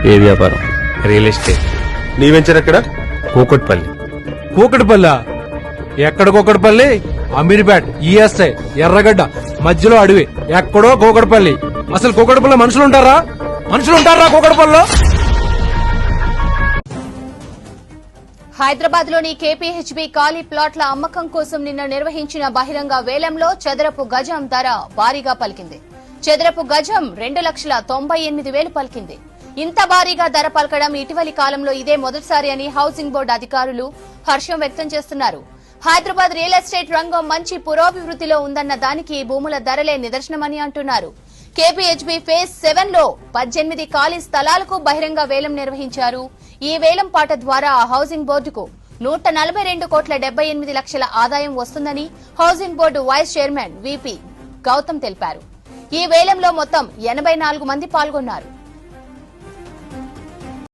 ఏ వ్యాపారం? Real estate. నీ venture ఎక్కడ? కూకట్పల్లి. కూకట్పల్లి? ఎక్కడ కూకట్పల్లి? అమీర్పేట్, ఈఎస్ఐ, ఎర్రగడ్డ మధ్యలో అడవి, ఎక్కడో కూకట్పల్లి. అసలు కూకట్పల్లి మనుషులు ఉంటారా? కూకట్పల్లిలో? హైదరాబాద్ లోని కేపీహెచ్బీ ఖాళీ ప్లాట్ల అమ్మకం కోసం నిన్న నిర్వహించిన బహిరంగ వేలంలో చదరపు గజం ధర భారీగా పలికింది. చదరపు గజం 2,98,000 పలికింది. ఇంత భారీగా ధర పలకడం ఇటీవలి కాలంలో ఇదే మొదటిసారి అని హౌసింగ్ బోర్డు అధికారులు హర్షం వ్యక్తం చేస్తున్నారు. హైదరాబాద్ రియల్ ఎస్టేట్ రంగం మంచి పురోభివృద్ధిలో ఉందన్న దానికి భూముల ధరలే నిదర్శనమని అంటున్నారు. కేపీహెచ్బీ ఫేజ్ 7 లో 18 ఖాళీ స్థలాలకు బహిరంగ వేలం నిర్వహించారు. ఈ వేలం పాట ద్వారా హౌసింగ్ బోర్డుకు 142,78,00,000 ఆదాయం వస్తుందని housing board vice chairman V P Gautam తెలిపారు. ఈ వేలంలో మొత్తం 84 మంది పాల్గొన్నారు.